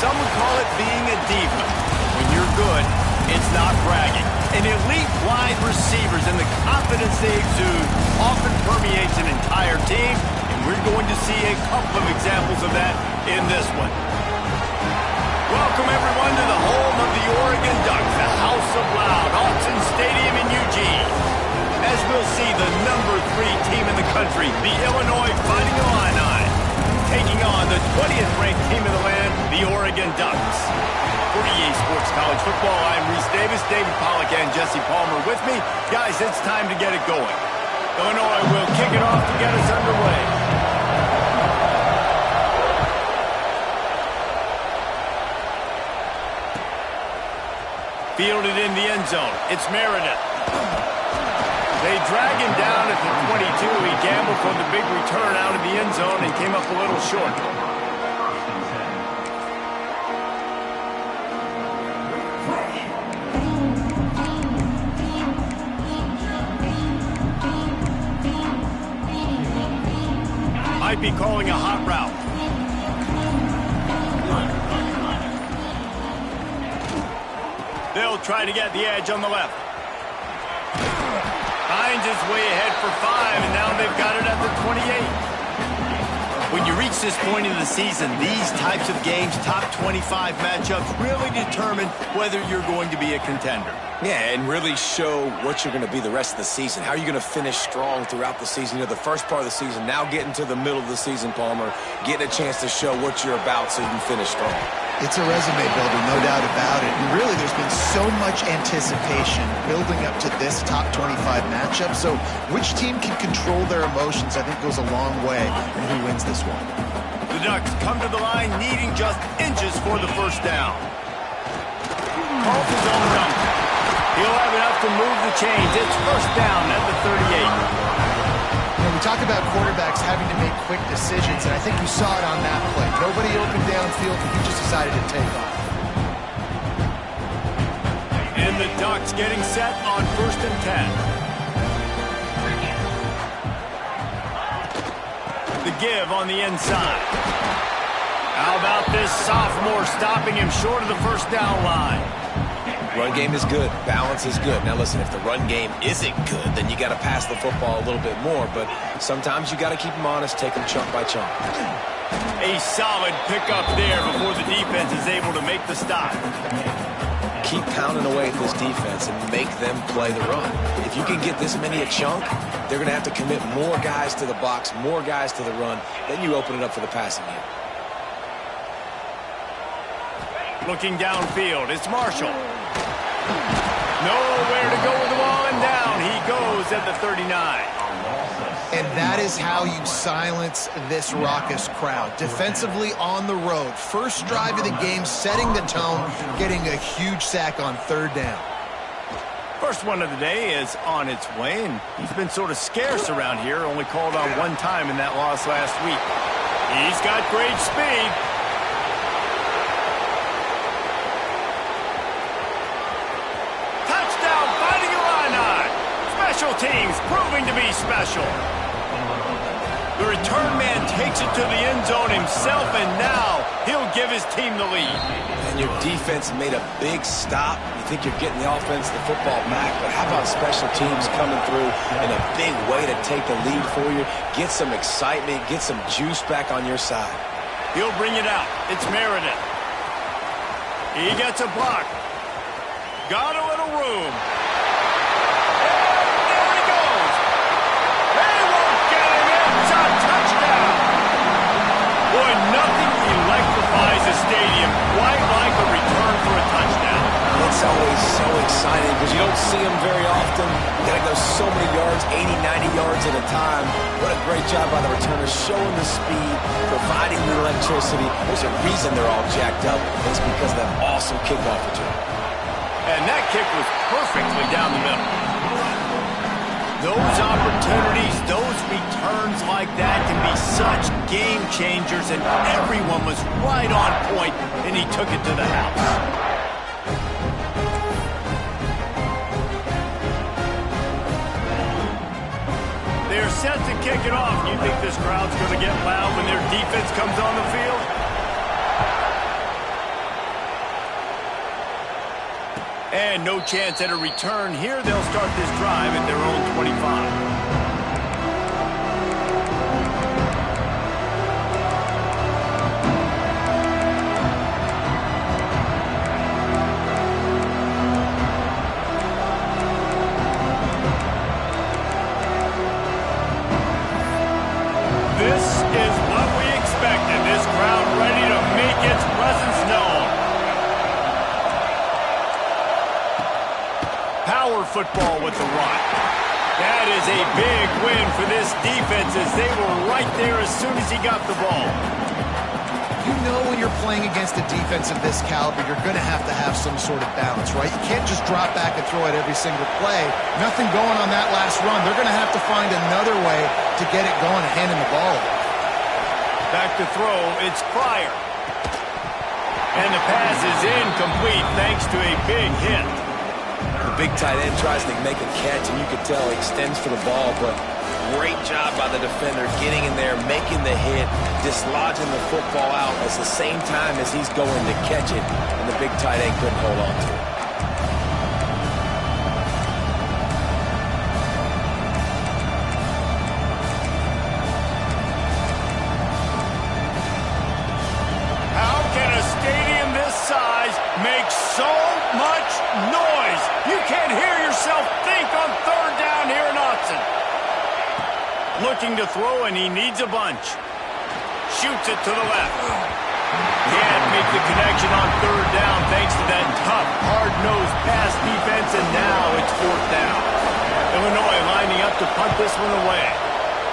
some would call it being a diva. When you're good, it's not bragging. And elite wide receivers and the confidence they exude often permeates an entire team, and we're going to see a couple of examples of that in this one. Welcome, everyone, to the home of the Oregon Ducks, the House of Loud, Autzen Stadium in Eugene. As we'll see, the #3 team in the country, the Illinois Fighting Illini, taking on the 20th ranked team in the land, the Oregon Ducks. For EA Sports College Football, I'm Reese Davis, David Pollack, and Jesse Palmer with me. Guys, it's time to get it going. Illinois will kick it off to get us underway. Fielded in the end zone. It's Meredith. They drag him down at the 22. He gambled for the big return out of the end zone and came up a little short. Might be calling a hot route. They'll try to get the edge on the left. Finds his way ahead for 5, and now they've got it at the 28. When you reach this point in the season, these types of games, top 25 matchups, really determine whether you're going to be a contender. Yeah, and really show what you're going to be the rest of the season. How are you going to finish strong throughout the season? You know, the first part of the season, now getting to the middle of the season, Palmer, getting a chance to show what you're about so you can finish strong. It's a resume builder, no doubt about it. And really, there's been so much anticipation building up to this top 25 matchup. So which team can control their emotions, I think, goes a long way in who wins this one. The Ducks come to the line needing just inches for the first down. Calls his own number. He'll have enough to move the chains. It's first down at the 38. We talk about quarterbacks having to make quick decisions, and I think you saw it on that play. Nobody open downfield, he just decided to take off. And the Ducks getting set on first and 10. The give on the inside. How about this sophomore stopping him short of the first down line? Run game is good. Balance is good. Now, listen, if the run game isn't good, then you got to pass the football a little bit more. But sometimes you got to keep them honest, take them chunk by chunk. A solid pickup there before the defense is able to make the stop. Keep pounding away at this defense and make them play the run. If you can get this many a chunk, they're going to have to commit more guys to the box, more guys to the run. Then you open it up for the passing game. Looking downfield, it's Marshall. Nowhere to go with the ball, and down he goes at the 39. And that is how you silence this raucous crowd. Defensively on the road. First drive of the game, setting the tone, getting a huge sack on third down. First one of the day is on its way, and he's been sort of scarce around here, only called on one time in that loss last week. He's got great speed. Special teams proving to be special. The return man takes it to the end zone himself, and now he'll give his team the lead. And your defense made a big stop. You think you're getting the offense, the football back, but how about special teams coming through in a big way to take the lead for you? Get some excitement, get some juice back on your side. He'll bring it out. It's Meredith. He gets a block. Got a little room. Boy, nothing electrifies a stadium quite like a return for a touchdown. It's always so exciting because you don't see them very often. You got to go so many yards, 80, 90 yards at a time. What a great job by the returners, showing the speed, providing the electricity. There's a reason they're all jacked up. It's because of that awesome kickoff return. And that kick was perfectly down the middle. Those opportunities, those returns like that can be such game changers, and everyone was right on point, and he took it to the house. They're set to kick it off. You think this crowd's going to get loud when their defense comes on the field? And no chance at a return here. They'll start this drive at their own 25. This is what we expected. This crowd ready to make its presence known. Power football with the run. That is a big win for this defense as they were right there as soon as he got the ball. You know when you're playing against a defense of this caliber, you're going to have some sort of balance, right? You can't just drop back and throw it every single play. Nothing going on that last run. They're going to have to find another way to get it going and handing the ball. Back to throw, it's Pryor. And the pass is incomplete thanks to a big hit. The big tight end tries to make a catch, and you can tell he extends for the ball, but great job by the defender getting in there, making the hit, dislodging the football out at the same time as he's going to catch it, and the big tight end couldn't hold on to it. How can a stadium this size make so much noise? You can't hear yourself think on third down here in Autzen. Looking to throw, and he needs a bunch. Shoots it to the left. Can't make the connection on third down thanks to that tough, hard-nosed pass defense, and now it's fourth down. Illinois lining up to punt this one away.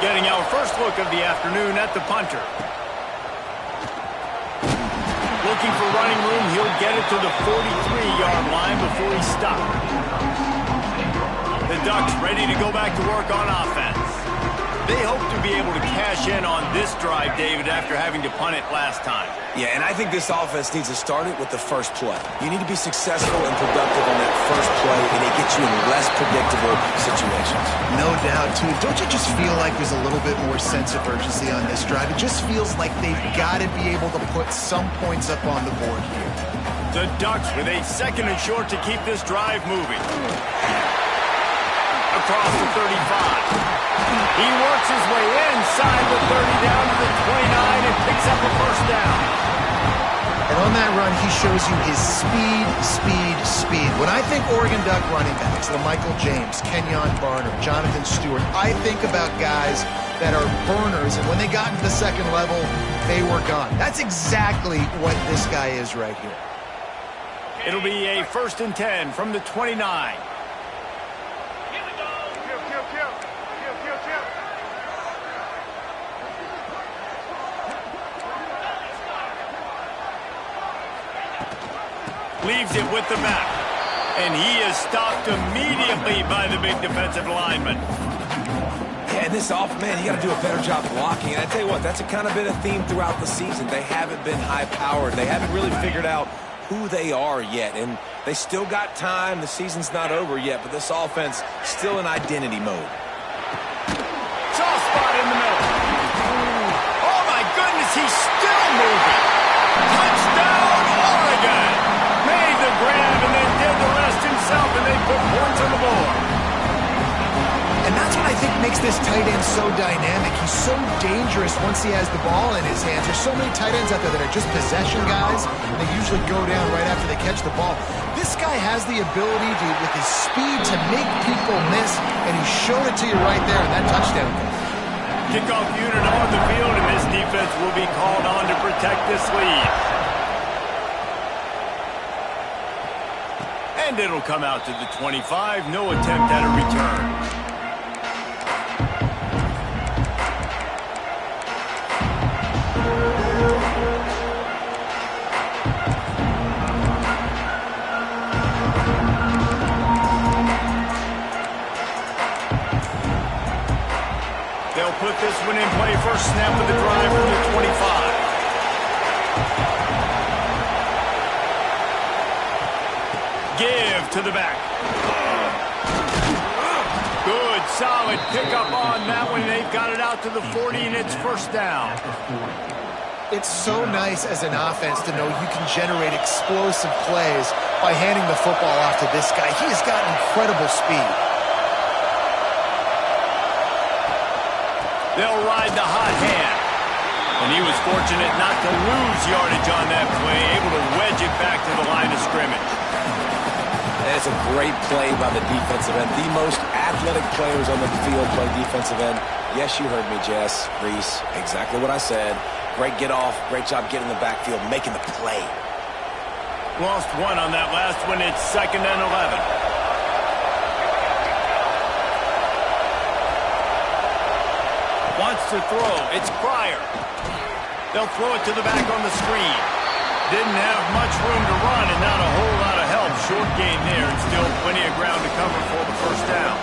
Getting our first look of the afternoon at the punter. Looking for running room, he'll get it to the 43-yard line before he stopped. The Ducks ready to go back to work on offense. They hope to be able to cash in on this drive, David, after having to punt it last time. Yeah, and I think this offense needs to start it with the first play. You need to be successful and productive on that first play, and it gets you in less predictable situations. No doubt, too. Don't you just feel like there's a little bit more sense of urgency on this drive? It just feels like they've got to be able to put some points up on the board here. The Ducks with a second and short to keep this drive moving. Across the 35. He works his way inside the 30 down to the 29 and picks up a first down. And on that run, he shows you his speed. When I think Oregon Duck running backs, LaMichael James, Kenyon Barner, Jonathan Stewart, I think about guys that are burners, and when they got into the second level, they were gone. That's exactly what this guy is right here. It'll be a 1st and 10 from the 29. Leaves it with the back. And he is stopped immediately by the big defensive lineman. Yeah, and this man, you got to do a better job blocking. And I tell you what, that's kind of been a theme throughout the season. They haven't been high-powered. They haven't really figured out who they are yet. And they still got time. The season's not over yet, but this offense still in identity mode. Soft spot in the middle. Oh, my goodness, he's still moving. Touchdown, Oregon. Made the grab and then did the rest himself, and they put points on the board. And that's what I think makes this tight end so dynamic. He's so dangerous once he has the ball in his hands. There's so many tight ends out there that are just possession guys, and they usually go down right after they catch the ball. This guy has the ability to, with his speed, to make people miss, and he showed it to you right there in that touchdown. Kickoff unit on the field, and this defense will be called on to protect this lead. And it'll come out to the 25. No attempt at a return. They'll put this one in play. First snap of the drive from the 25. Give to the back. Good, solid pickup on that one. They've got it out to the 40, and it's first down. It's so nice as an offense to know you can generate explosive plays by handing the football off to this guy. He has got incredible speed. They'll ride the hot hand. And he was fortunate not to lose yardage on that play, able to wedge it back to the line of scrimmage. That's a great play by the defensive end. The most athletic players on the field play defensive end. Yes, you heard me, Jess, Reese. Exactly what I said. Great get off. Great job getting the backfield, making the play. Lost one on that last one. It's 2nd and 11. Wants to throw. It's Pryor. They'll throw it to the back on the screen. Didn't have much room to run and not a whole lot of help. Short gain there and still plenty of ground to cover for the first down.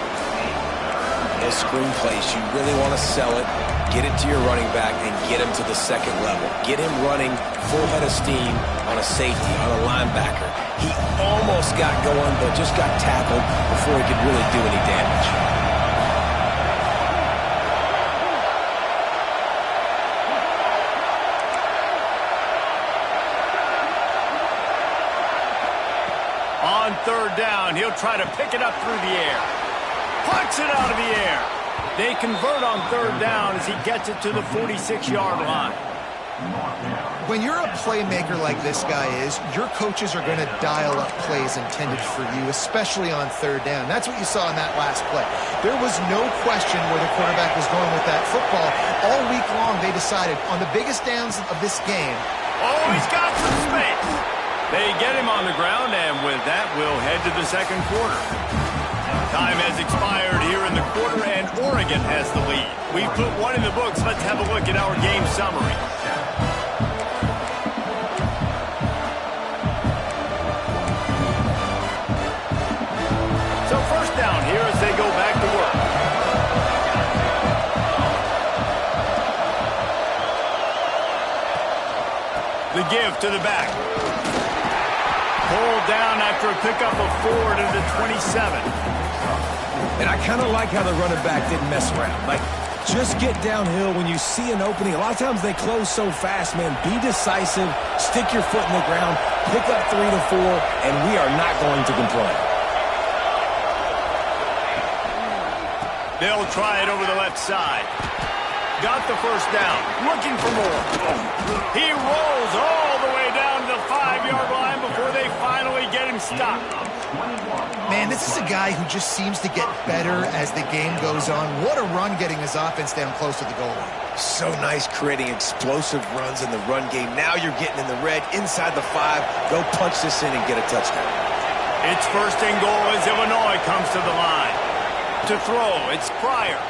Those screen plays, you really want to sell it, get it to your running back, and get him to the second level. Get him running full head of steam on a safety, on a linebacker. He almost got going, but just got tackled before he could really do any damage. On 3rd down, he'll try to pick it up through the air. Pucks it out of the air. They convert on 3rd down as he gets it to the 46-yard line. When you're a playmaker like this guy is, your coaches are going to dial up plays intended for you, especially on 3rd down. That's what you saw in that last play. There was no question where the quarterback was going with that football. All week long, they decided on the biggest downs of this game. Oh, he's got some space. They get him on the ground, and with that, we'll head to the 2nd quarter. Time has expired here in the quarter, and Oregon has the lead. We've put one in the books. Let's have a look at our game summary. So 1st down here as they go back to work. The give to the back. Pulled down after a pickup of 4 to the 27. And I kind of like how the running back didn't mess around. Like, just get downhill when you see an opening. A lot of times they close so fast, man. Be decisive, stick your foot in the ground, pick up 3 to 4, and we are not going to complain. They'll try it over the left side. Got the 1st down. Looking for more. He rolls all the way down to the 5-yard line before they finally get him stopped. Man, this is a guy who just seems to get better as the game goes on. What a run getting his offense down close to the goal line. So nice creating explosive runs in the run game. Now you're getting in the red inside the 5. Go punch this in and get a touchdown. It's 1st and goal as Illinois comes to the line. To throw, it's Pryor.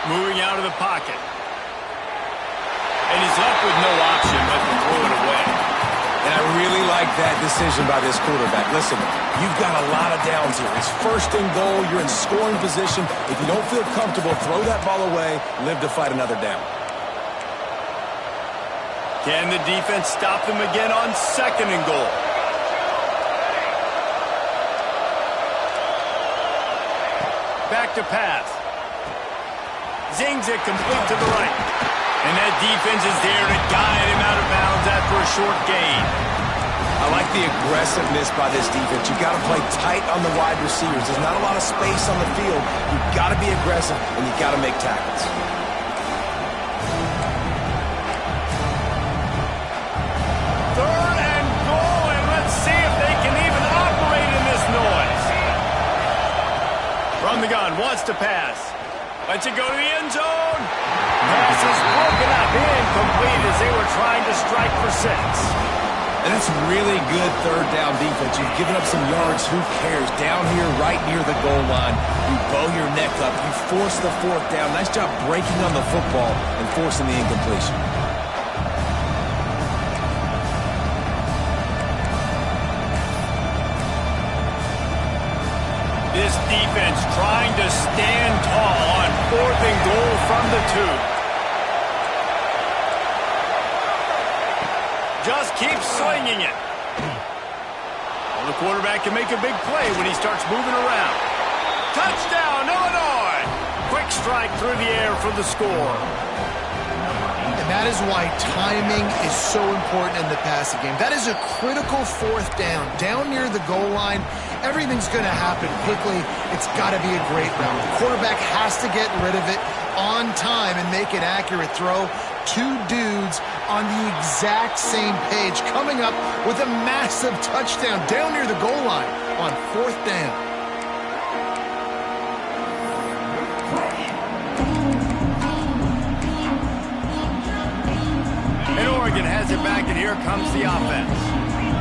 Moving out of the pocket. And he's left with no option but to throw it away. And I really like that decision by this quarterback. Listen, you've got a lot of downs here. It's 1st and goal. You're in scoring position. If you don't feel comfortable, throw that ball away. Live to fight another down. Can the defense stop them again on 2nd and goal? Back to pass. Zings it complete to the right. And that defense is there to guide him out of bounds after a short gain. I like the aggressiveness by this defense. You've got to play tight on the wide receivers. There's not a lot of space on the field. You've got to be aggressive, and you've got to make tackles. 3rd and goal, and let's see if they can even operate in this noise. From the gun, wants to pass. Lets it go to the end zone. Pass is broken up, incomplete as they were trying to strike for 6. And that's really good 3rd down defense. You've given up some yards. Who cares? Down here right near the goal line, you bow your neck up. You force the 4th down. Nice job breaking on the football and forcing the incompletion. This defense trying to stand tall on 4th and goal from the 2. Just keep slinging it. Well, the quarterback can make a big play when he starts moving around. Touchdown, Illinois! Quick strike through the air for the score. And And that is why timing is so important in the passing game. That is a critical fourth down. Down near the goal line, everything's going to happen quickly. It's got to be a great route. The quarterback has to get rid of it on time and make an accurate throw. Two dudes on the exact same page coming up with a massive touchdown down near the goal line on fourth down. And Oregon has it back, and here comes the offense.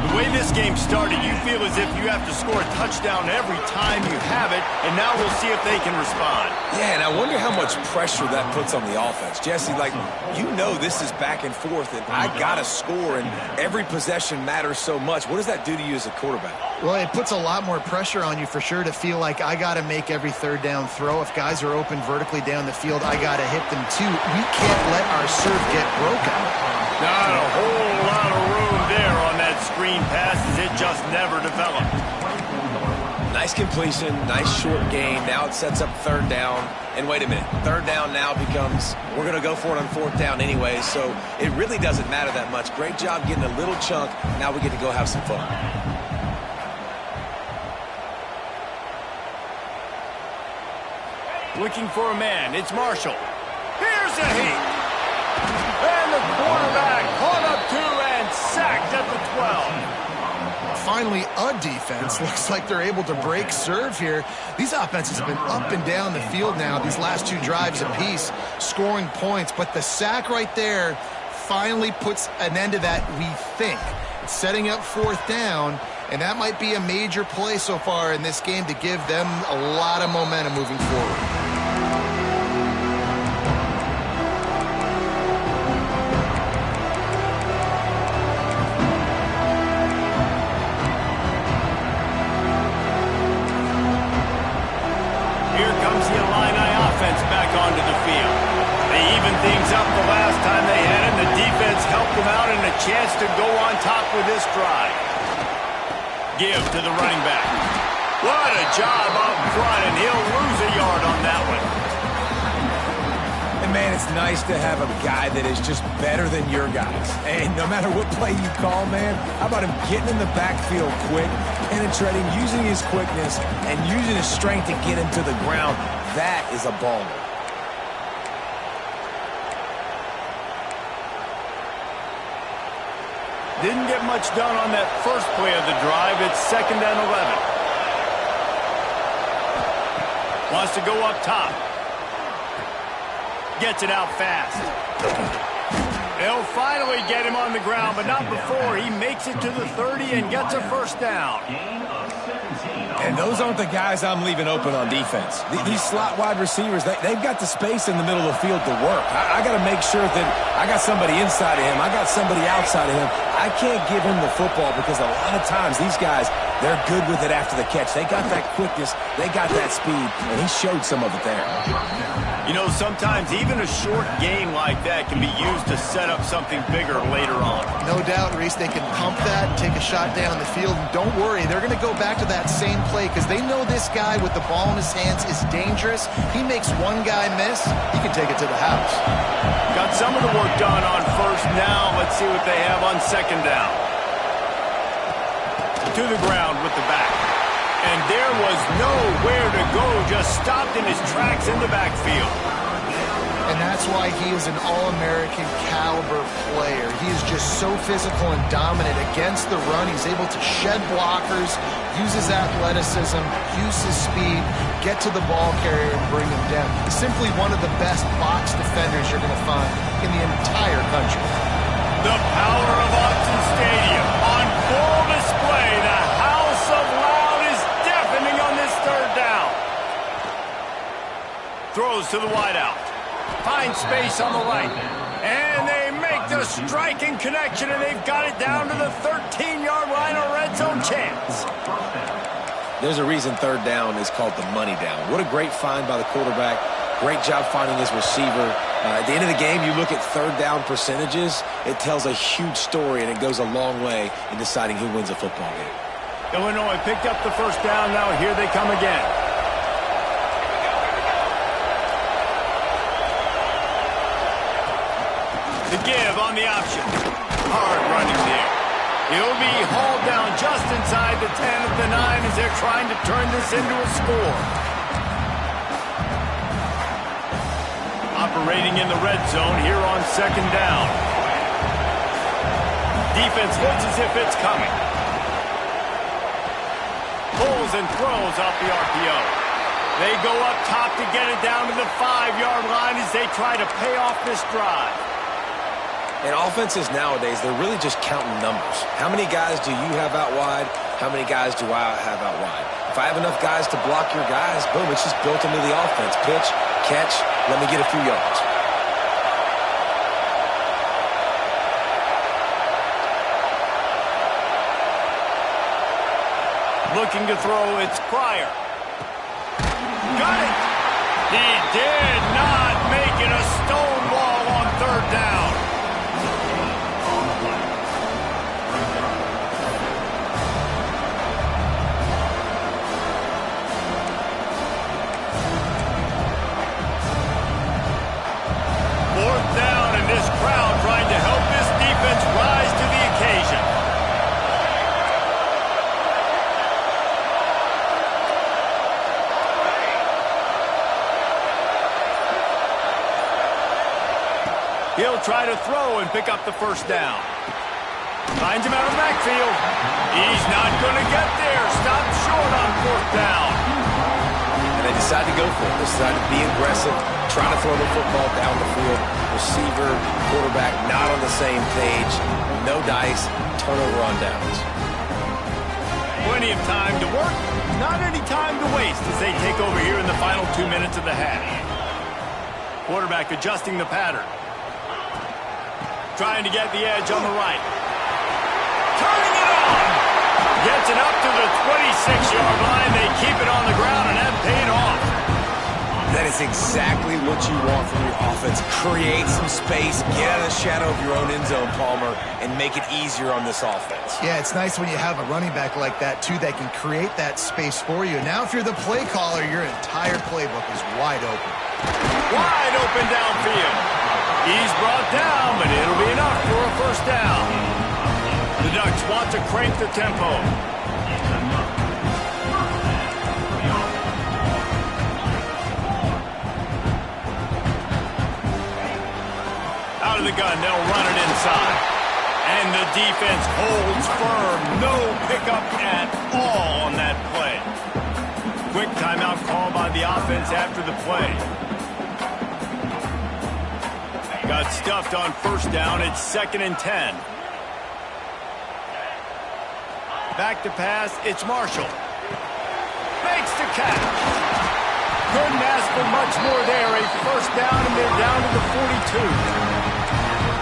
The way this game started, you feel as if you have to score a touchdown every time you have it, and now we'll see if they can respond. Yeah, and I wonder how much pressure that puts on the offense. Jesse, like, you know this is back and forth, and I got to score, and every possession matters so much. What does that do to you as a quarterback? Well, it puts a lot more pressure on you for sure to feel like I got to make every third down throw. If guys are open vertically down the field, I got to hit them too. We can't let our serve get broken. Not a whole lot of room there on that screen pass as it just never developed. Nice completion, nice short gain. Now it sets up third down. And wait a minute, third down now becomes, we're going to go for it on fourth down anyway, so it really doesn't matter that much. Great job getting a little chunk. Now we get to go have some fun. Looking for a man, it's Marshall. Here's a heat. And the quarterback caught up to and sacked at the 12. Finally, a defense. Looks like they're able to break serve here. These offenses have been up and down the field now, these last two drives apiece, scoring points. But the sack right there finally puts an end to that, we think. It's setting up fourth down, and that might be a major play so far in this game to give them a lot of momentum moving forward. Onto the field. They evened things up the last time they had him. The defense helped them out and a chance to go on top with this drive. Give to the running back. What a job up front, and he'll lose a yard on that one. And man, it's nice to have a guy that is just better than your guys. And no matter what play you call, man, how about him getting in the backfield quick, penetrating, using his quickness, and using his strength to get him to the ground. That is a baller. Didn't get much done on that first play of the drive. It's 2nd and 11. Wants to go up top. Gets it out fast. They'll finally get him on the ground, but not before he makes it to the 30 and gets a first down. And those aren't the guys I'm leaving open on defense. These slot wide receivers, they've got the space in the middle of the field to work. I got to make sure that I got somebody inside of him. I got somebody outside of him. I can't give him the football because a lot of times these guys, they're good with it after the catch. They got that quickness. They got that speed, and he showed some of it there. You know, sometimes even a short game like that can be used to set up something bigger later on. No doubt, Reese, they can pump that, take a shot down the field. Don't worry, they're going to go back to that same play because they know this guy with the ball in his hands is dangerous. He makes one guy miss, he can take it to the house. Got some of the work done on first down. Let's see what they have on 2nd down. To the ground with the back. And there was nowhere to go, just stopped in his tracks in the backfield. And that's why he is an All-American caliber player. He is just so physical and dominant against the run. He's able to shed blockers, use his athleticism, use his speed, get to the ball carrier and bring him down. He's simply one of the best box defenders you're going to find in the entire country. The power of Autzen Stadium on full display. The House of Loud is deafening on this third down. Throws to the wideout. Finds space on the right. And they make the striking connection, and they've got it down to the 13-yard line, a red zone chance. There's a reason third down is called the money down. What a great find by the quarterback. Great job finding his receiver. At the end of the game, you look at third down percentages. It tells a huge story, and it goes a long way in deciding who wins a football game. Illinois picked up the first down. Now here they come again. The to give on the option. Hard running there. He'll be hauled down just inside the 10 at the 9 as they're trying to turn this into a score. Operating in the red zone here on second down. Defense looks as if it's coming. Pulls and throws off the RPO. They go up top to get it down to the 5-yard line as they try to pay off this drive. And offenses nowadays, they're really just counting numbers. How many guys do you have out wide? How many guys do I have out wide? If I have enough guys to block your guys, boom, it's just built into the offense. Pitch, catch, let me get a few yards. Looking to throw, it's Pryor. Got it! He did not make it a stonewall on third down. Fourth down, and this crowd trying to help this defense rise to the occasion. He'll try to throw and pick up the first down. Finds him out of the backfield. He's not going to get there. Stopped short on fourth down. And they decide to go for it. They decide to be aggressive, try to throw the football down the field. Receiver, quarterback not on the same page. No dice, turnover on downs. Plenty of time to work, not any time to waste as they take over here in the final 2 minutes of the half. Quarterback adjusting the pattern. Trying to get the edge on the right. Turning it on! Gets it up to the 26-yard line. They keep it on the ground, and that paid off. That is exactly what you want from your offense. Create some space, get out of the shadow of your own end zone, Palmer, and make it easier on this offense. Yeah, it's nice when you have a running back like that, too, that can create that space for you. Now, if you're the play caller, your entire playbook is wide open. Wide open downfield. He's brought down, but it'll be enough for a first down. The Ducks want to crank the tempo. Out of the gun, they'll run it inside. And the defense holds firm. No pickup at all on that play. Quick timeout call by the offense after the play. Got stuffed on first down. It's 2nd and 10. Back to pass. It's Marshall. Makes the catch. Couldn't ask for much more there. A first down, and they're down to the 42.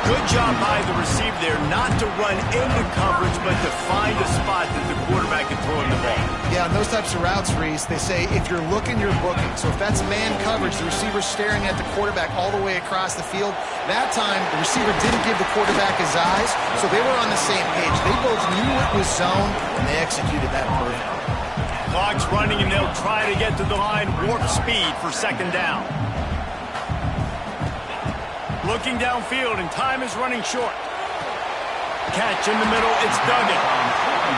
Good job by the receiver there not to run into coverage, but to find a spot that the quarterback can throw in the ball. Yeah, on those types of routes, Reese, they say if you're looking, you're booking. So if that's man coverage, the receiver's staring at the quarterback all the way across the field. That time, the receiver didn't give the quarterback his eyes, so they were on the same page. They both knew it was zone, and they executed that perfectly. Clock's running, and they'll try to get to the line. Warp speed for 2nd down. Looking downfield, and time is running short. Catch in the middle, it's Duggan.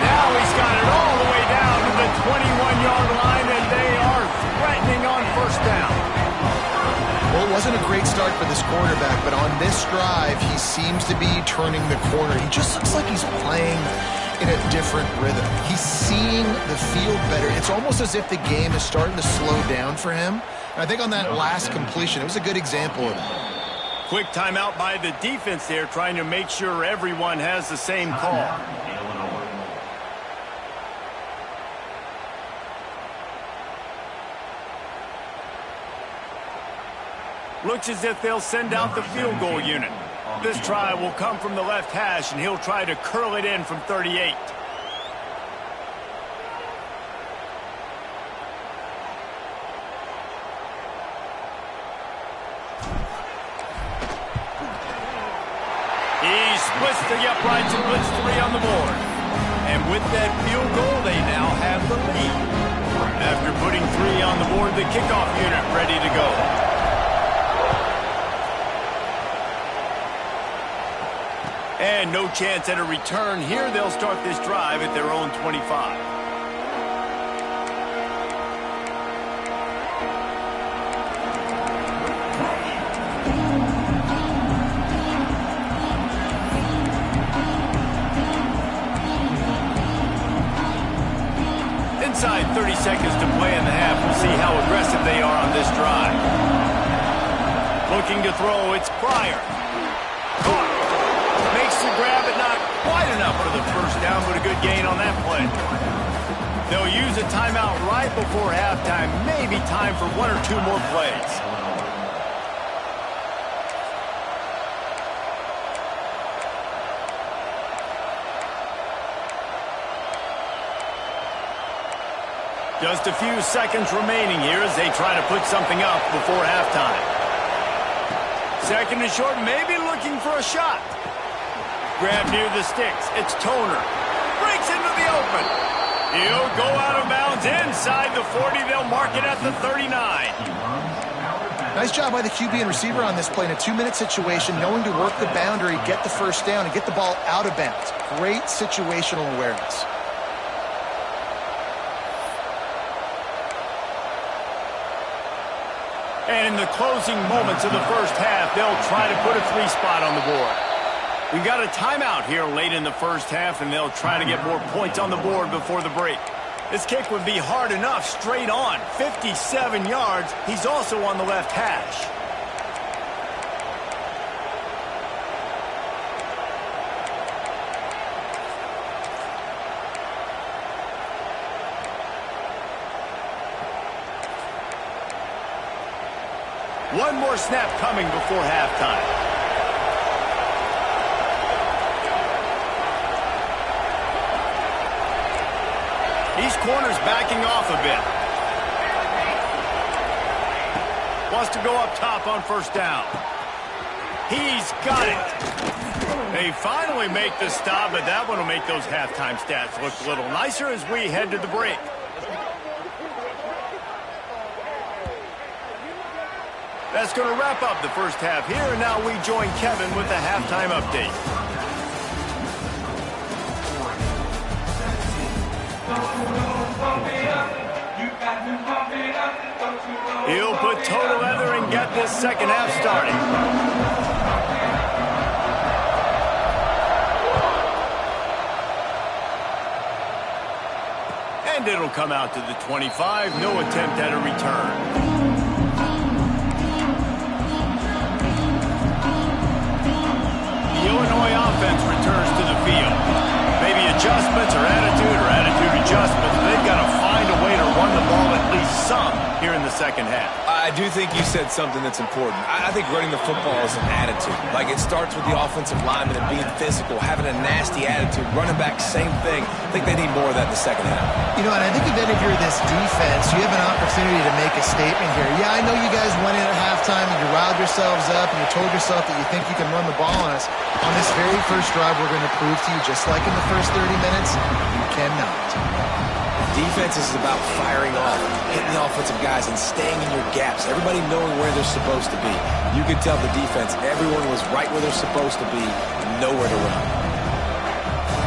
Now he's got it all the way down to the 21-yard line, and they are threatening on first down. Well, it wasn't a great start for this quarterback, but on this drive, he seems to be turning the corner. He just looks like he's playing in a different rhythm. He's seeing the field better. It's almost as if the game is starting to slow down for him. And I think on that last completion, it was a good example of that. Quick timeout by the defense there, trying to make sure everyone has the same call. Looks as if they'll send out the field goal unit. This try will come from the left hash, and he'll try to curl it in from 38. He splits the uprights and puts 3 on the board. And with that field goal, they now have the lead. After putting 3 on the board, the kickoff unit ready to go. And no chance at a return here. They'll start this drive at their own 25. Inside 30 seconds to play in the half. We'll see how aggressive they are on this drive. Looking to throw, it's Pryor. Caught. Makes the grab, but not quite enough for the first down, but a good gain on that play. They'll use a timeout right before halftime. Maybe time for one or two more plays. Just a few seconds remaining here as they try to put something up before halftime. Second and short, maybe looking for a shot. Grab near the sticks. It's Toner. Breaks into the open. He'll go out of bounds inside the 40. They'll mark it at the 39. Nice job by the QB and receiver on this play in a 2-minute situation, knowing to work the boundary, get the first down, and get the ball out of bounds. Great situational awareness. And in the closing moments of the first half, they'll try to put a 3-spot on the board. We got a timeout here late in the first half, and they'll try to get more points on the board before the break. This kick would be hard enough straight on. 57 yards. He's also on the left hash. One more snap coming before halftime. These corners backing off a bit. Wants to go up top on first down. He's got it. They finally make the stop, but that one will make those halftime stats look a little nicer as we head to the break. That's going to wrap up the first half here, and now we join Kevin with the halftime update. He'll put toe together and get this second half started. And it'll come out to the 25. No attempt at a return. The Illinois offense returns to the field. Maybe adjustments or attitude adjustments. They've got to find a way to run the ball at least some here in the second half. I do think you said something that's important. I think running the football is an attitude. Like, it starts with the offensive lineman and being physical, having a nasty attitude. Running back, same thing. I think they need more of that in the second half. You know, and I think even if you're this defense, you have an opportunity to make a statement here. Yeah, I know you guys went in at halftime and you riled yourselves up and you told yourself that you think you can run the ball on us. On this very first drive, we're going to prove to you, just like in the first 30 minutes, you cannot. Defense is about firing off, hitting the offensive guys, and staying in your gaps. Everybody knowing where they're supposed to be. You could tell the defense, everyone was right where they're supposed to be, nowhere to run.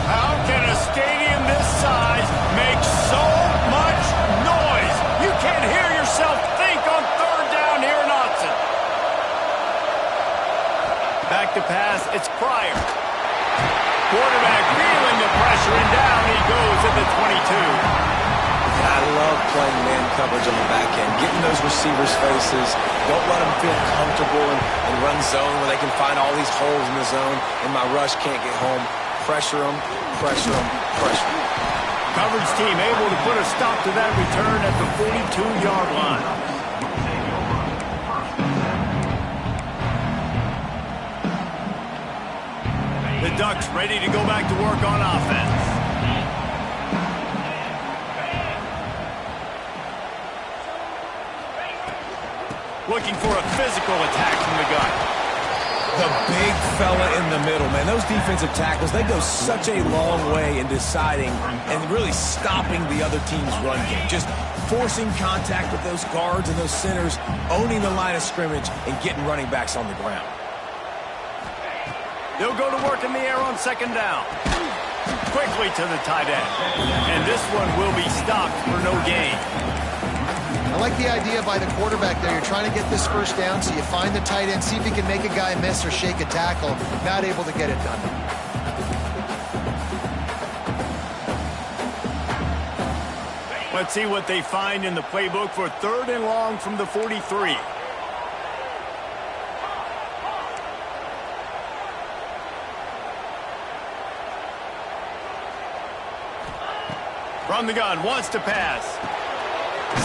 How can a stadium this size make so much noise? You can't hear yourself think on third down here in Autzen. Back to pass, it's Pryor. Quarterback feeling the pressure, and down he goes at the 22. I love playing man coverage on the back end, getting those receivers' faces. Don't let them feel comfortable and run zone where they can find all these holes in the zone, and my rush can't get home. Pressure them, pressure them, pressure them. Coverage team able to put a stop to that return at the 42-yard line. The Ducks ready to go back to work on offense. Looking for a physical attack from the gun. The big fella in the middle, man. Those defensive tackles, they go such a long way in deciding and really stopping the other team's run game. Just forcing contact with those guards and those centers, owning the line of scrimmage, and getting running backs on the ground. They'll go to work in the air on second down. Quickly to the tight end. And this one will be stopped for no gain. I like the idea by the quarterback there. You're trying to get this first down, so you find the tight end, see if he can make a guy miss or shake a tackle. Not able to get it done. Let's see what they find in the playbook for 3rd and long from the 43. From the gun, wants to pass.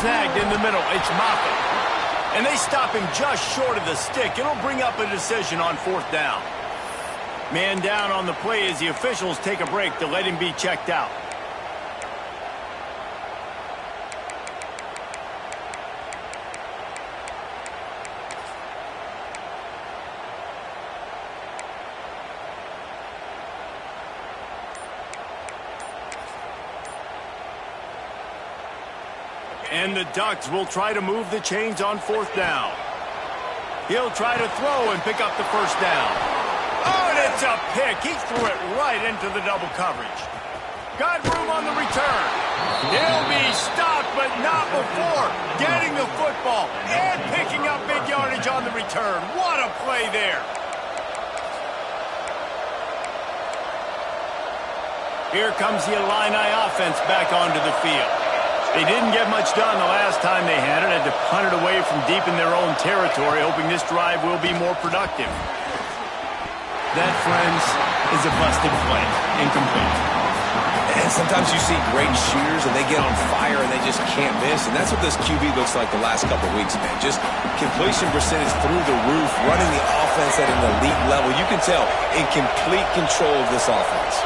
Snagged in the middle, it's Moffitt. And they stop him just short of the stick. It'll bring up a decision on 4th down. Man down on the play as the officials take a break to let him be checked out. And the Ducks will try to move the chains on 4th down. He'll try to throw and pick up the first down. Oh, and it's a pick. He threw it right into the double coverage. Got room on the return. He'll be stopped, but not before getting the football and picking up big yardage on the return. What a play there. Here comes the Illini offense back onto the field. They didn't get much done the last time they had it. Had to punt it away from deep in their own territory, hoping this drive will be more productive. That, friends, is a busted play. Incomplete. And sometimes you see great shooters and they get on fire and they just can't miss. And that's what this QB looks like the last couple of weeks, man. Just completion percentage through the roof, running the offense at an elite level. You can tell in complete control of this offense.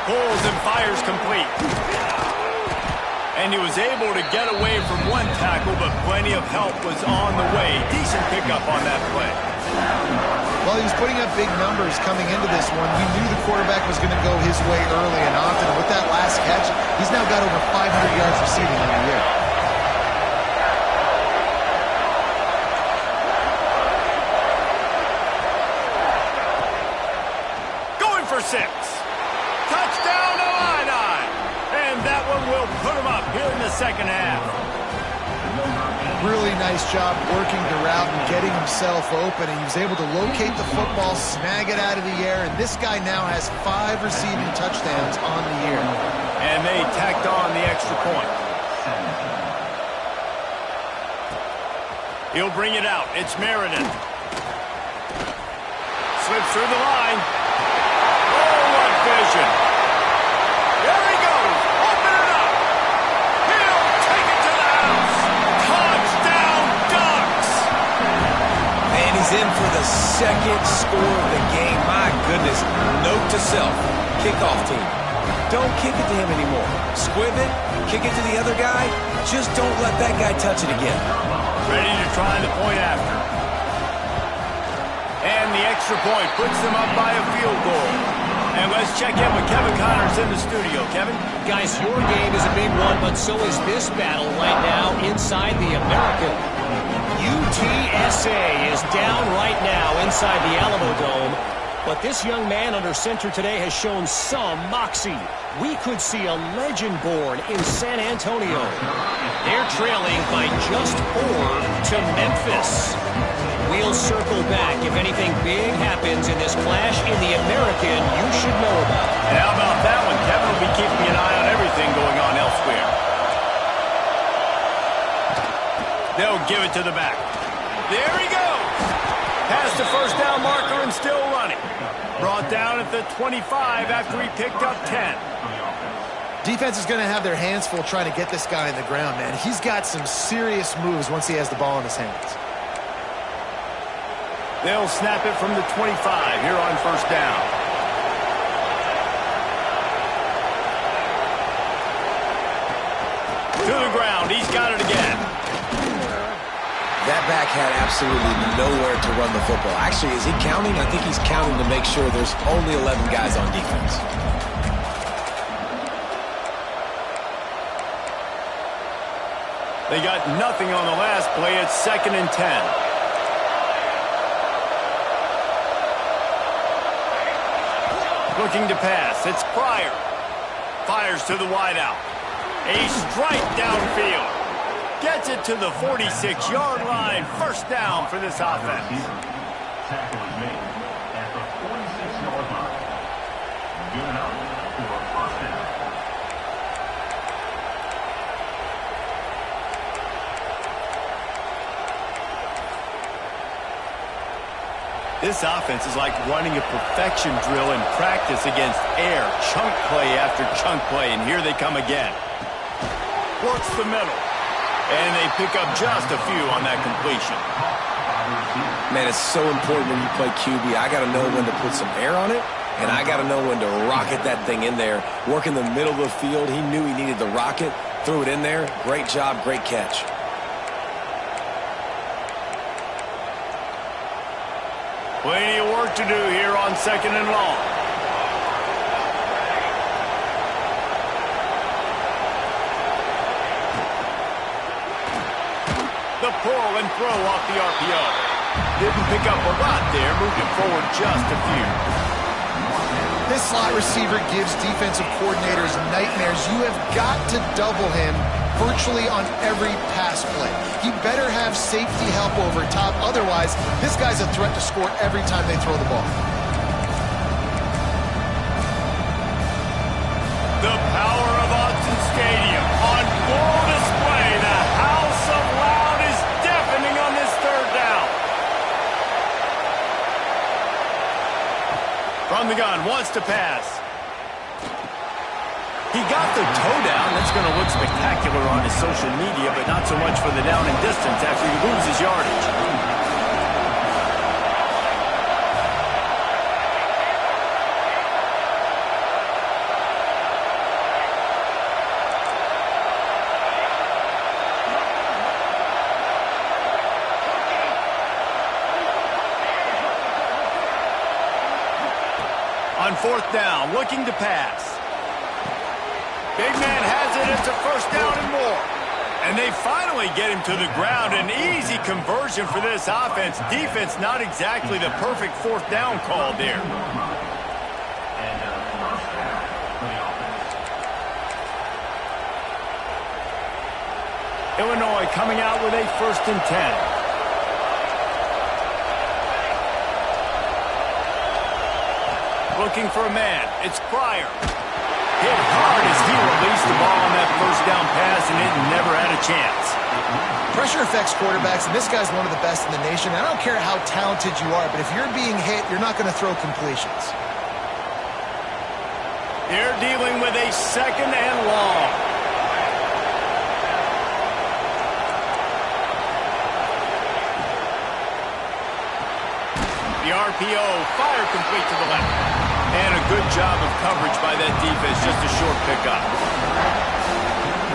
Pulls and fires complete. And he was able to get away from one tackle, but plenty of help was on the way. Decent pickup on that play. Well, he was putting up big numbers coming into this one. We knew the quarterback was going to go his way early and often. With that last catch, he's now got over 500 yards receiving on the year. Going for 6. Touchdown, Illini! And that one will put him up here in the second half. Really nice job working the route and getting himself open. And he was able to locate the football, snag it out of the air. And this guy now has 5 receiving touchdowns on the year. And they tacked on the extra point. He'll bring it out. It's Meredith. Slips through the line. Vision. There he goes. Open it up. He'll take it to the house. Touchdown, Ducks. And he's in for the 2nd score of the game. My goodness. Note to self. Kickoff team. Don't kick it to him anymore. Squib it. Kick it to the other guy. Just don't let that guy touch it again. Ready to try the point after. And the extra point puts them up by a field goal. And let's check in with Kevin Connors in the studio. Kevin? Guys, your game is a big one, but so is this battle right now inside the American. UTSA is down right now inside the Alamo Dome. But this young man under center today has shown some moxie. We could see a legend born in San Antonio. They're trailing by just 4 to Memphis. We'll circle back. If anything big happens in this clash in the American, you should know about it. And how about that one? Kevin will be keeping an eye on everything going on elsewhere. They'll give it to the back. There he goes. Past the first down marker and still running. Brought down at the 25 after he picked up 10. Defense is going to have their hands full trying to get this guy in the ground, man. He's got some serious moves once he has the ball in his hands. They'll snap it from the 25 here on first down. To the ground. He's got it again. That back had absolutely nowhere to run the football. Actually, is he counting? I think he's counting to make sure there's only 11 guys on defense. They got nothing on the last play. It's 2nd and 10. Looking to pass. It's Pryor. Fires to the wideout. A strike downfield. Gets it to the 46-yard line. First down for this offense. Tackle is made at the 46-yard line. Good enough for a first down. This offense is like running a perfection drill in practice against air. Chunk play after chunk play, and here they come again. Works the middle. And they pick up just a few on that completion. Man, it's so important when you play QB. I got to know when to put some air on it, and I got to know when to rocket that thing in there. Work in the middle of the field. He knew he needed the rocket, threw it in there. Great job, great catch. Plenty of work to do here on 2nd and long. The pull and throw off the RPO. Didn't pick up a lot there, moved it forward just a few. This slot receiver gives defensive coordinators nightmares. You have got to double him virtually on every pass play. He better have safety help over top. Otherwise, this guy's a threat to score every time they throw the ball. The power of Autzen Stadium on full display. The house of loud is deafening on this 3rd down. From the gun, wants to pass. He got the toe down. That's going to look spectacular on his social media, but not so much for the down and distance after he loses yardage. On 4th down, looking to pass. Big man has it. It's a first down and more. And they finally get him to the ground. An easy conversion for this offense. Defense not exactly the perfect 4th down call there. Illinois coming out with a 1st and 10. Looking for a man. It's Pryor. Hit hard as he released the ball on that 1st down pass, and it never had a chance. Pressure affects quarterbacks, and this guy's one of the best in the nation. I don't care how talented you are, but if you're being hit, you're not going to throw completions. They're dealing with a 2nd and long. The RPO, fire complete to the left. And a good job of coverage by that defense, just a short pickup.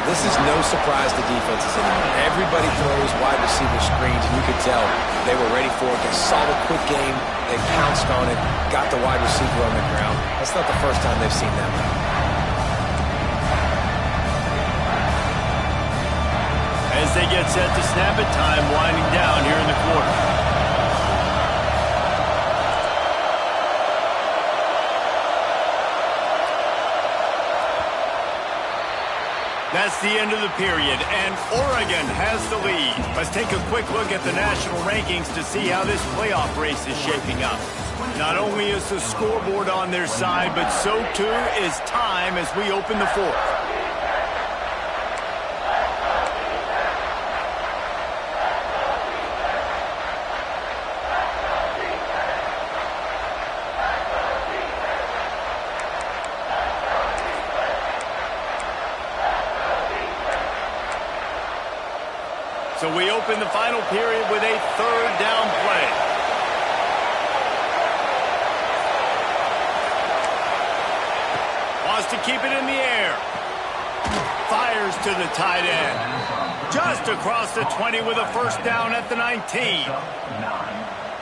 This is no surprise to defenses anymore. Everybody throws wide receiver screens, and you could tell they were ready for it. They saw the quick game, they pounced on it, got the wide receiver on the ground. That's not the first time they've seen that. As they get set to snap it, time winding down here in the quarter. That's the end of the period, and Oregon has the lead. Let's take a quick look at the national rankings to see how this playoff race is shaping up. Not only is the scoreboard on their side, but so too is time as we open the 4th. So we open the final period with a 3rd down play. Wants to keep it in the air. Fires to the tight end. Just across the 20 with a 1st down at the 19.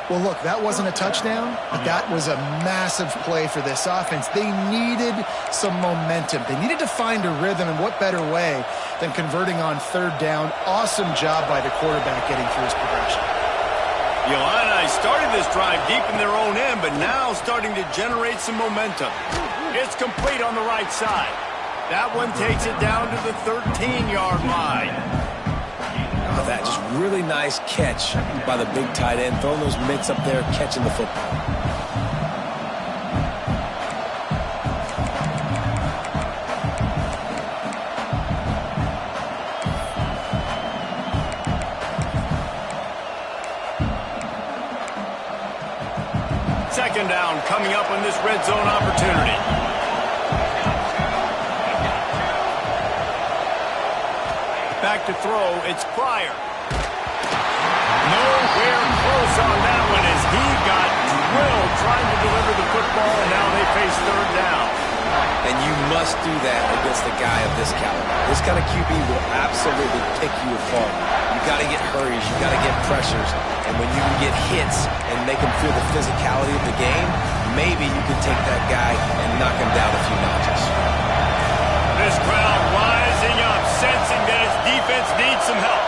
Well, look, that wasn't a touchdown, but that was a massive play for this offense. They needed some momentum. They needed to find a rhythm, and what better way than converting on 3rd down. Awesome job by the quarterback getting through his progression. The Illini started this drive deep in their own end, but now starting to generate some momentum. It's complete on the right side. That one takes it down to the 13-yard line. How about that? Just really nice catch by the big tight end. Throwing those mitts up there, catching the football. Second down coming up on this red zone opportunity. Back to throw, it's Pryor. Nowhere close on that one as he got drilled trying to deliver the football, and now they face third down. And you must do that against a guy of this caliber. This kind of QB will absolutely pick you apart. You got to get hurries, you got to get pressures, and when you can get hits and make him feel the physicality of the game, maybe you can take that guy and knock him down a few notches. This crowd rising up, sensing that its defense needs some help.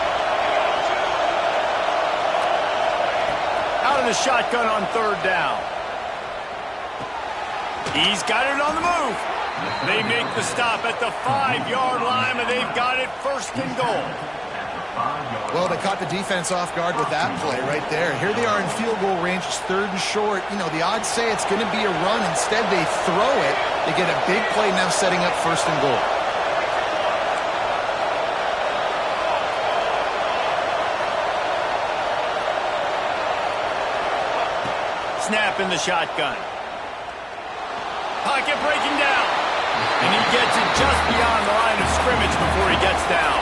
Out of the shotgun on third down. He's got it on the move. They make the stop at the 5-yard line, and they've got it first and goal. Well, they caught the defense off guard with that play right there. Here they are in field goal range. It's third and short. You know, the odds say it's going to be a run. Instead, they throw it. They get a big play now setting up first and goal. Snap in the shotgun. Pocket breaking down. And he gets it just beyond the line of scrimmage before he gets down.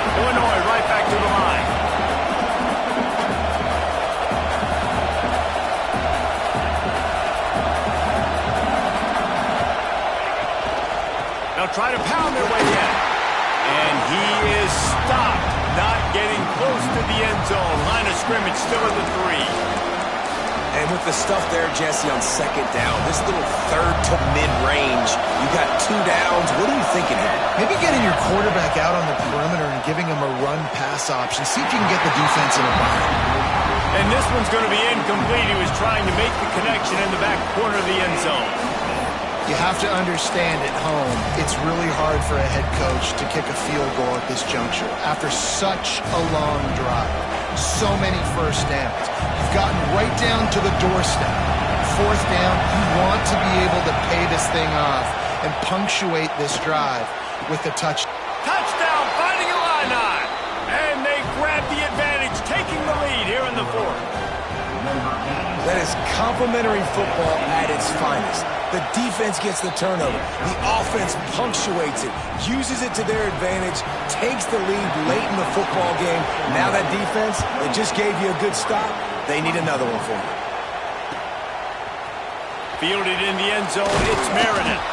Illinois right back to the line. Now try to pound their way in. And he is stopped, not getting close to the end zone. Line of scrimmage still at the 3. And with the stuff there, Jesse, on second down, this little third to mid-range, you got 2 downs. What are you thinking here? Maybe getting your quarterback out on the perimeter and giving him a run-pass option. See if you can get the defense in a bind. And this one's going to be incomplete. He was trying to make the connection in the back corner of the end zone. You have to understand at home, it's really hard for a head coach to kick a field goal at this juncture after such a long drive. So many first downs. You've gotten right down to the doorstep. Fourth down, you want to be able to pay this thing off and punctuate this drive with a touchdown. Touchdown, finding Illini. And they grab the advantage, taking the lead here in the fourth. That is complimentary football at its finest. The defense gets the turnover. The offense punctuates it, uses it to their advantage, takes the lead late in the football game. Now that defense, that just gave you a good stop, they need another one for you. Fielded in the end zone, it's Meredith.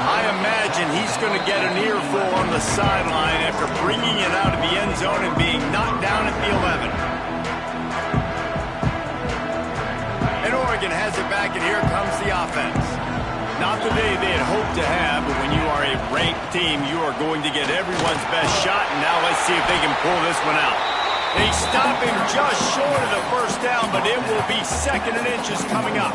I imagine he's going to get an earful on the sideline after bringing it out of the end zone and being knocked down at the 11. And Oregon has it back, and here comes the offense. Not the day they had hoped to have, but when you are a ranked team, you are going to get everyone's best shot, and now let's see if they can pull this one out. They stop him just short of the first down, but it will be second and inches coming up.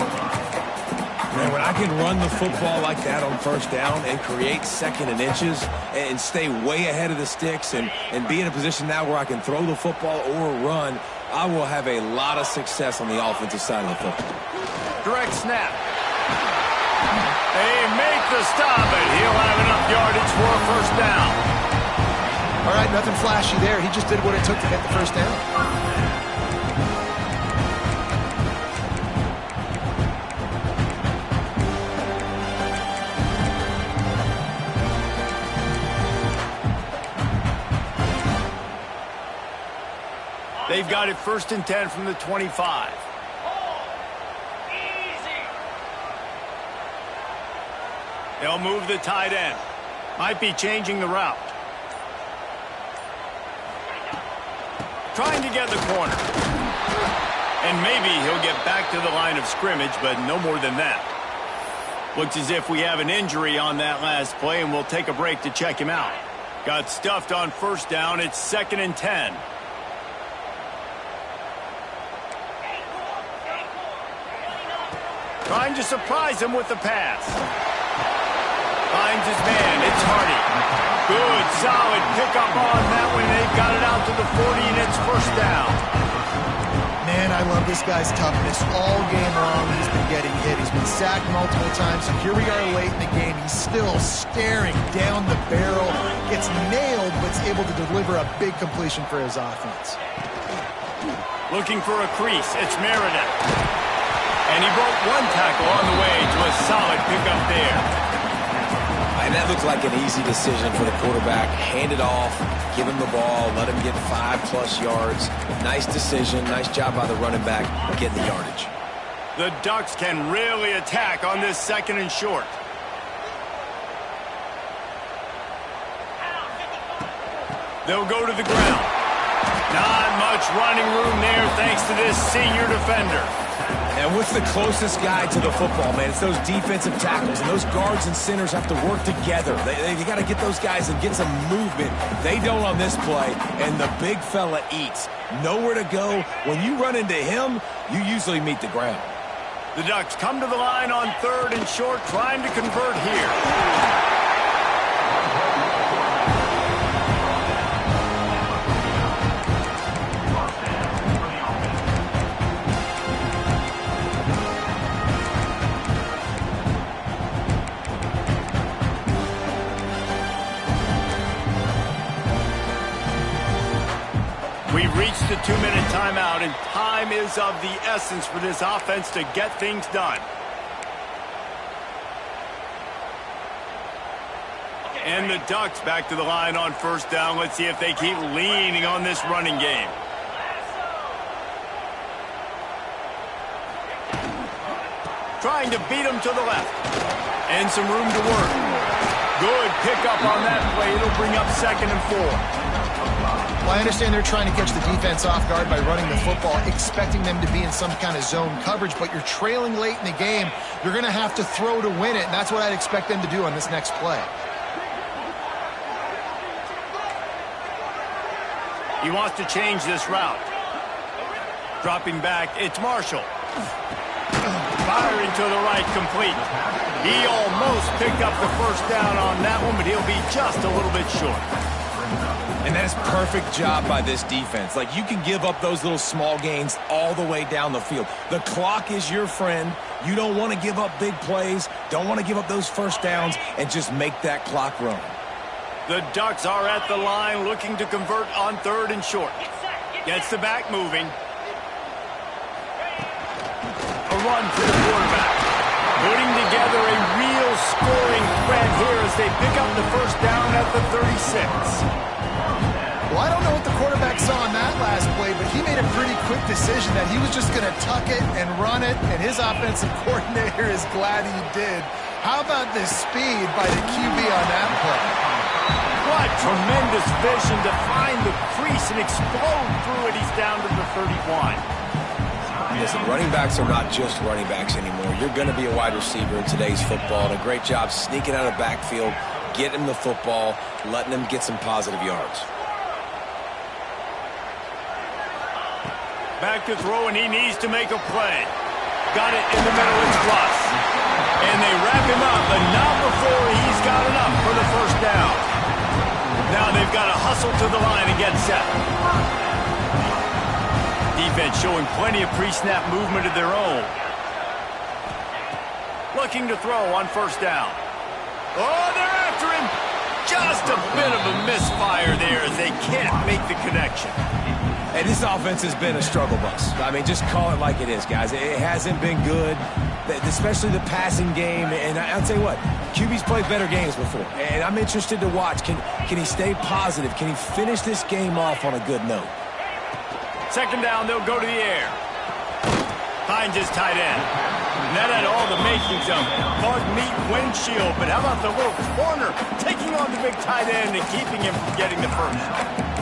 Man, when I can run the football like that on first down and create second and inches and stay way ahead of the sticks and be in a position now where I can throw the football or run, I will have a lot of success on the offensive side of the football. Direct snap. They make the stop, but he'll have enough yardage for a first down. All right, nothing flashy there. He just did what it took to get the first down. They've got it first and 10 from the 25. They'll move the tight end. Might be changing the route. Trying to get the corner. And maybe he'll get back to the line of scrimmage, but no more than that. Looks as if we have an injury on that last play, and we'll take a break to check him out. Got stuffed on first down. It's second and 10. Trying to surprise him with the pass. Finds his man. It's Hardy. Good, solid pickup on that one. They've got it out to the 40, and it's first down. Man, I love this guy's toughness. All game long, he's been getting hit. He's been sacked multiple times, and here we are late in the game. He's still staring down the barrel. Gets nailed, but is able to deliver a big completion for his offense. Looking for a crease. It's Meredith. And he broke one tackle on the way to a solid pickup there. And that looked like an easy decision for the quarterback. Hand it off, give him the ball, let him get 5+ yards. Nice decision, nice job by the running back getting the yardage. The Ducks can really attack on this 2nd and short. They'll go to the ground. Not much running room there thanks to this senior defender. And what's the closest guy to the football, man? It's those defensive tackles, and those guards and centers have to work together. They got to get those guys and get some movement. They don't on this play, and the big fella eats. Nowhere to go. When you run into him, you usually meet the ground. The Ducks come to the line on 3rd and short, trying to convert here. We've reached the 2-minute timeout, and time is of the essence for this offense to get things done. And the Ducks back to the line on 1st down. Let's see if they keep leaning on this running game. Trying to beat him to the left. And some room to work. Good pickup on that play. It'll bring up 2nd and 4. Well, I understand they're trying to catch the defense off guard by running the football, expecting them to be in some kind of zone coverage, but you're trailing late in the game. You're going to have to throw to win it, and that's what I'd expect them to do on this next play. He wants to change this route. Dropping back, it's Marshall. Firing to the right, complete. He almost picked up the 1st down on that one, but he'll be just a little bit short. And that is perfect job by this defense. Like, you can give up those little small gains all the way down the field. The clock is your friend. You don't want to give up big plays, don't want to give up those 1st downs, and just make that clock run. The Ducks are at the line looking to convert on 3rd and short. Gets the back moving. A run for the quarterback. Putting together a real scoring threat here as they pick up the 1st down at the 36. Well, I don't know what the quarterback saw on that last play, but he made a pretty quick decision that he was just going to tuck it and run it, and his offensive coordinator is glad he did. How about the speed by the QB on that play? What tremendous vision to find the crease and explode through it. He's down to the 31. Listen, running backs are not just running backs anymore. You're going to be a wide receiver in today's football, and a great job sneaking out of the backfield, getting him the football, letting him get some positive yards. Back to throw, and he needs to make a play. Got it in the middle, it's Russ. And they wrap him up, but not before he's got enough for the 1st down. Now they've got to hustle to the line and get set. Defense showing plenty of pre-snap movement of their own. Looking to throw on 1st down. Oh, they're after him. Just a bit of a misfire there as they can't make the connection. And this offense has been a struggle bus. I mean, just call it like it is, guys. It hasn't been good, especially the passing game. And I'll tell you what, QB's played better games before. And I'm interested to watch. Can he stay positive? Can he finish this game off on a good note? 2nd down, they'll go to the air. Finds his tight end. And that had all the makings of bug meat windshield. But how about the little corner taking on the big tight end and keeping him from getting the 1st?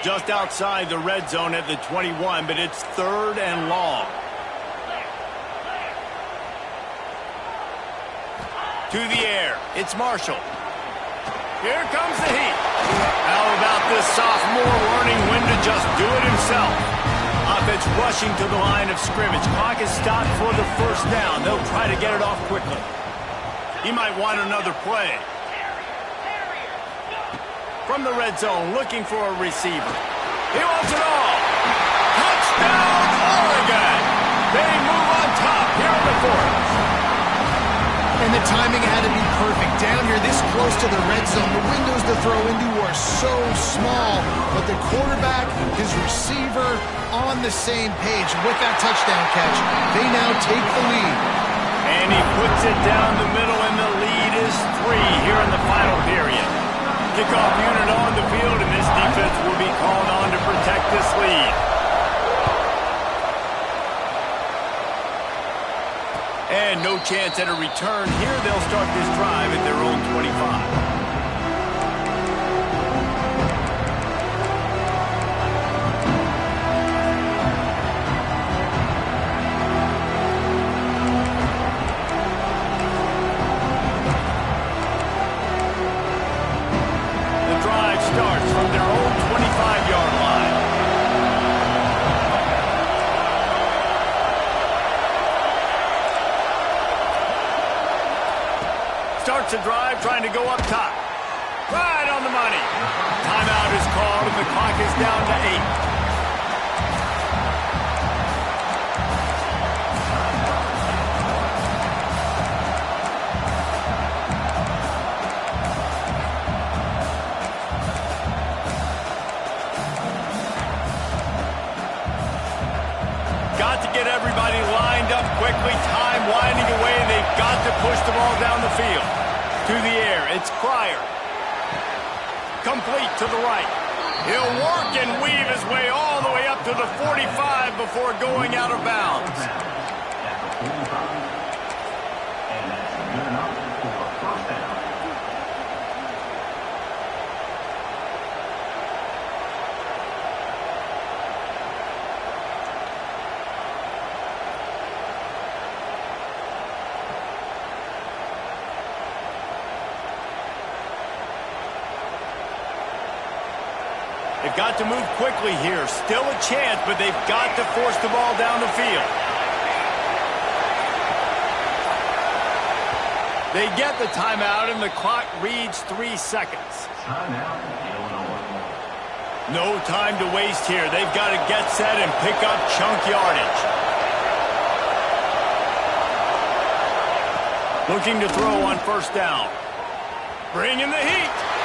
Just outside the red zone at the 21, but it's 3rd and long. To the air, it's Marshall. Here comes the heat. How about this sophomore learning when to just do it himself? Offense rushing to the line of scrimmage. Clock is stopped for the first down. They'll try to get it off quickly. He might want another play. From the red zone, looking for a receiver. He wants it all. Touchdown, Oregon! They move on top here in the fourth. And the timing had to be perfect. Down here this close to the red zone, the windows to throw into are so small, but the quarterback, his receiver, on the same page. And with that touchdown catch, they now take the lead. And he puts it down the middle, and the lead is 3 here in the final period. Kickoff unit on the field, and this defense will be called on to protect this lead. And no chance at a return here. They'll start this drive at their own 25. The drive starts from their own 25-yard line. Starts a drive trying to go up top. Right on the money. Timeout is called and the clock is down to 8. Got to get everybody lined up quickly. Time winding away, and they've got to push the ball down the field. To the air, it's Cryer. Complete to the right. He'll work and weave his way all the way up to the 45 before going out of bounds. At the 45. And that's good enough for a first down. They've got to move quickly here. Still a chance, but they've got to force the ball down the field. They get the timeout, and the clock reads 3 seconds. Timeout, Illinois. No time to waste here. They've got to get set and pick up chunk yardage. Looking to throw on first down. Bring in the heat.